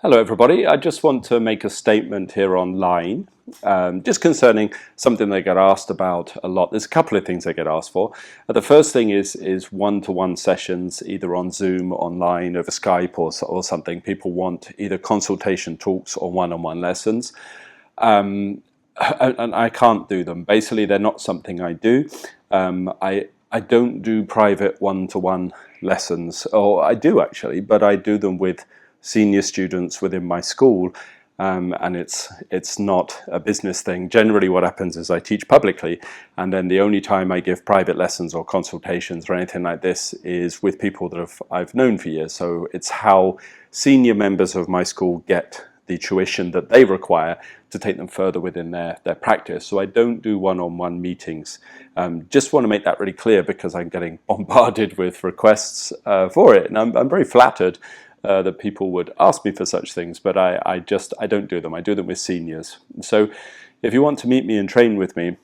Hello everybody, I just want to make a statement here online, just concerning something they get asked about a lot. There's a couple of things they get asked for. The first thing is one-to-one sessions, either on Zoom, online, over Skype or something. People want either consultation talks or one-on-one lessons. And I can't do them. Basically, they're not something I do. I don't do private one-to-one lessons, or I do actually, but I do them with senior students within my school, and it's not a business thing. Generally what happens is I teach publicly, and then the only time I give private lessons or consultations or anything like this is with people that I've known for years. So it's how senior members of my school get the tuition that they require to take them further within their practice. So I don't do one-on-one meetings. Just want to make that really clear, because I'm getting bombarded with requests for it, and I'm very flattered that people would ask me for such things, but I don't do them. I do them with seniors. So if you want to meet me and train with me,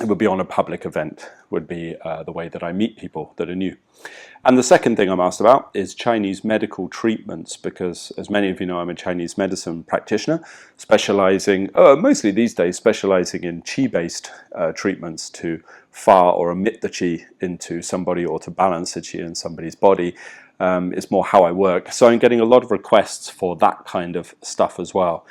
it would be on a public event, would be the way that I meet people that are new. And the second thing I'm asked about is Chinese medical treatments, because as many of you know, I'm a Chinese medicine practitioner, specializing, mostly these days, specializing in qi-based treatments to far or emit the qi into somebody, or to balance the qi in somebody's body. It's more how I work. So I'm getting a lot of requests for that kind of stuff as well.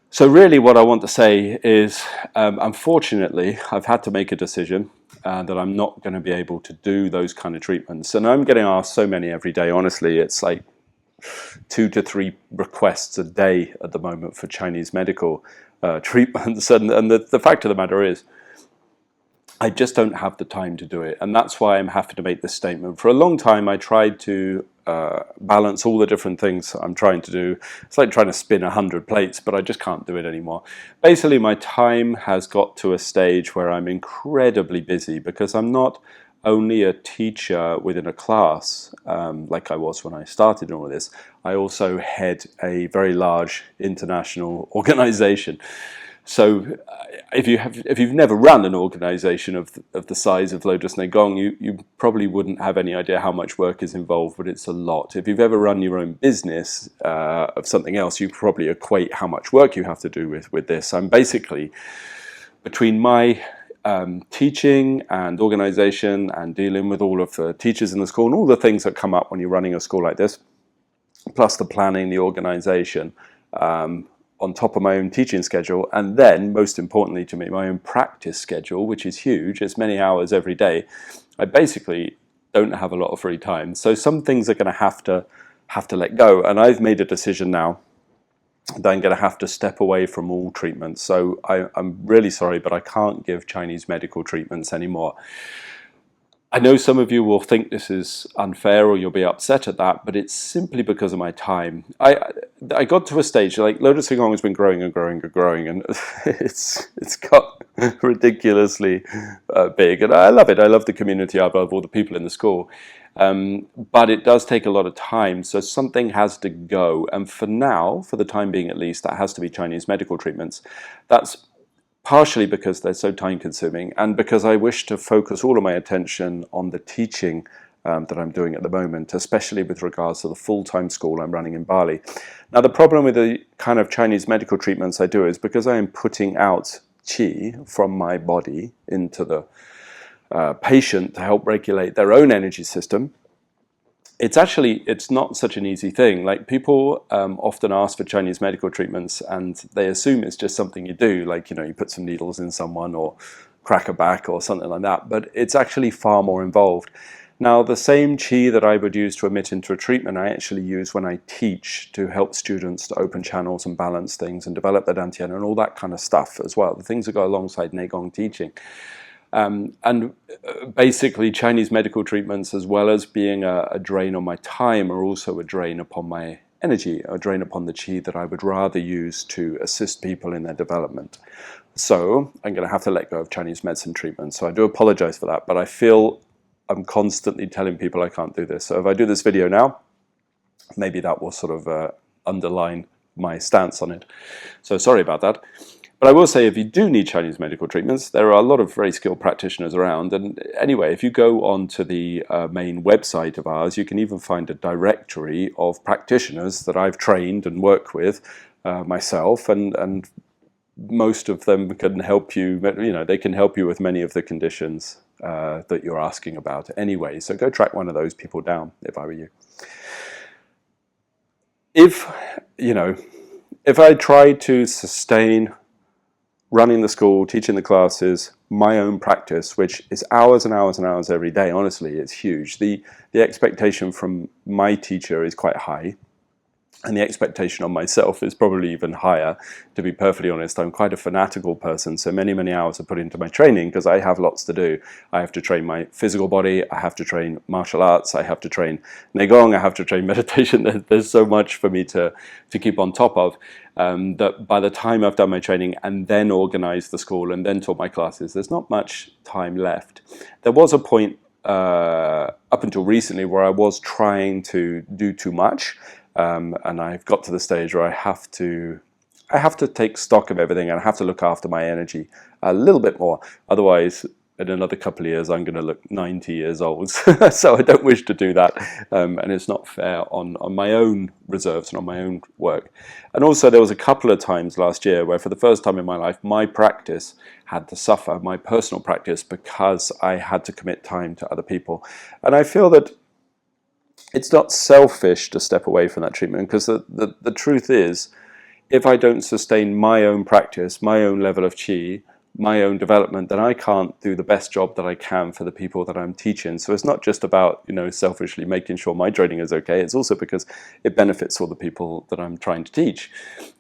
So really what I want to say is, unfortunately, I've had to make a decision that I'm not going to be able to do those kind of treatments. And I'm getting asked so many every day. Honestly, it's like 2 to 3 requests a day at the moment for Chinese medical treatments. And the fact of the matter is, I just don't have the time to do it, and that's why I'm having to make this statement. For a long time I tried to balance all the different things I'm trying to do. It's like trying to spin 100 plates, but I just can't do it anymore. Basically, my time has got to a stage where I'm incredibly busy, because I'm not only a teacher within a class, like I was when I started all of this. I also head a very large international organization. So if you've never run an organization of the size of Lotus Negong, you probably wouldn't have any idea how much work is involved, but it's a lot. If you've ever run your own business of something else, you probably equate how much work you have to do with this. I'm basically, between my teaching and organization and dealing with all of the teachers in the school and all the things that come up when you're running a school like this, plus the planning, the organization, on top of my own teaching schedule, and then most importantly to me, my own practice schedule, which is huge. It's many hours every day. I basically don't have a lot of free time, so some things are going to have to let go, and I've made a decision now that I'm going to have to step away from all treatments. So I'm really sorry, but I can't give Chinese medical treatments anymore. I know some of you will think this is unfair, or you'll be upset at that, but it's simply because of my time. I got to a stage, like, Lotus Qigong has been growing and growing and growing, and it's got ridiculously big, and I love it. I love the community. I love all the people in the school, but it does take a lot of time, so something has to go. And for now, for the time being at least, that has to be Chinese medical treatments. That's partially because they're so time-consuming, and because I wish to focus all of my attention on the teaching that I'm doing at the moment, especially with regards to the full-time school I'm running in Bali. Now, the problem with the kind of Chinese medical treatments I do is, because I am putting out qi from my body into the patient to help regulate their own energy system, it's not such an easy thing. Like, people often ask for Chinese medical treatments, and they assume it's just something you do, like, you put some needles in someone or crack a back or something like that, but it's actually far more involved. Now, the same qi that I would use to emit into a treatment, I actually use when I teach to help students to open channels and balance things and develop their dantian and all that kind of stuff as well, the things that go alongside Neigong teaching. And basically, Chinese medical treatments, as well as being a drain on my time, are also a drain upon my energy, a drain upon the qi that I would rather use to assist people in their development. So I'm going to have to let go of Chinese medicine treatments. So I do apologize for that, but I feel I'm constantly telling people I can't do this. So if I do this video now, maybe that will sort of underline my stance on it. So sorry about that. But I will say, if you do need Chinese medical treatments, there are a lot of very skilled practitioners around. And anyway, if you go onto the main website of ours, you can even find a directory of practitioners that I've trained and worked with myself, and most of them can help you. You know, they can help you with many of the conditions that you're asking about anyway. So go track one of those people down if I were you. If, you know, if I try to sustain running the school, teaching the classes, my own practice, which is hours and hours and hours every day, honestly, it's huge. The expectation from my teacher is quite high. And the expectation on myself is probably even higher, to be perfectly honest. I'm quite a fanatical person, so many, many hours are put into my training because I have lots to do. I have to train my physical body, I have to train martial arts, I have to train Neigong, I have to train meditation. There's so much for me to keep on top of that by the time I've done my training and then organized the school and then taught my classes, there's not much time left. There was a point up until recently where I was trying to do too much. And I've got to the stage where I have to take stock of everything, and I have to look after my energy a little bit more. Otherwise, in another couple of years, I'm going to look 90 years old. So I don't wish to do that, and it's not fair on my own reserves and on my own work. And also, there was a couple of times last year where, for the first time in my life, my practice had to suffer, my personal practice, because I had to commit time to other people. And I feel that it's not selfish to step away from that treatment, because the truth is, if I don't sustain my own practice, my own level of qi, my own development, then I can't do the best job that I can for the people that I'm teaching. So it's not just about, you know, selfishly making sure my training is okay. It's also because it benefits all the people that I'm trying to teach.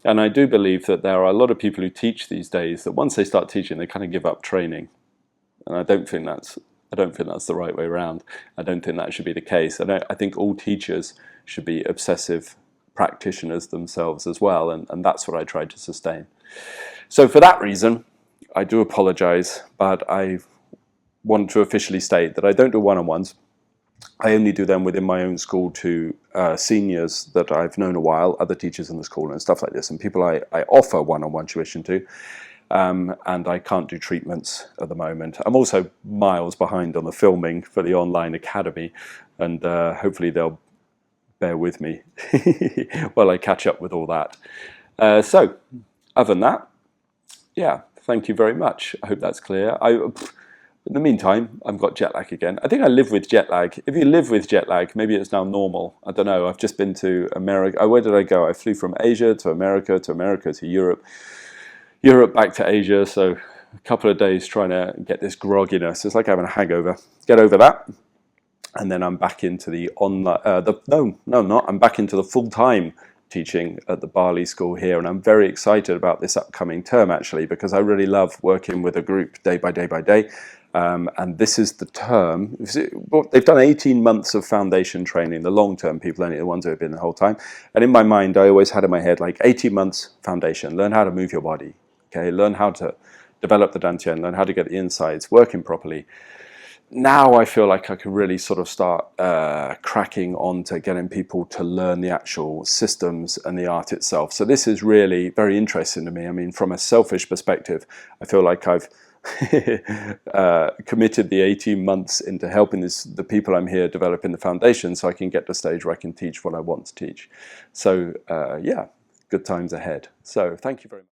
And I do believe that there are a lot of people who teach these days that once they start teaching, they kind of give up training. And I don't think that's the right way around. I don't think that should be the case. I think all teachers should be obsessive practitioners themselves as well, and that's what I try to sustain. So for that reason, I do apologize, but I want to officially state that I don't do one-on-ones. I only do them within my own school to seniors that I've known a while, other teachers in the school and stuff like this, and people I offer one-on-one tuition to. And I can't do treatments at the moment. I'm also miles behind on the filming for the online academy, and hopefully they'll bear with me while I catch up with all that. So, other than that, yeah, thank you very much. I hope that's clear. In the meantime, I've got jet lag again. I think I live with jet lag. If you live with jet lag, maybe it's now normal. I don't know. I've just been to America. Where did I go? I flew from Asia to America to Europe back to Asia, so a couple of days trying to get this grogginess. It's like having a hangover. Get over that, and then I'm back into the online. I'm back into the full-time teaching at the Bali school here, and I'm very excited about this upcoming term actually, because I really love working with a group day by day by day. And this is the term. They've done 18 months of foundation training, the long-term people, only the ones who have been the whole time. And in my mind, I always had in my head, like 18 months foundation, learn how to move your body. Okay, learn how to develop the dantian, learn how to get the insides working properly. Now I feel like I can really sort of start cracking on to getting people to learn the actual systems and the art itself. So this is really very interesting to me. I mean, from a selfish perspective, I feel like I've committed the 18 months into helping the people I'm here developing the foundation, so I can get to the stage where I can teach what I want to teach. So yeah, good times ahead. So thank you very much.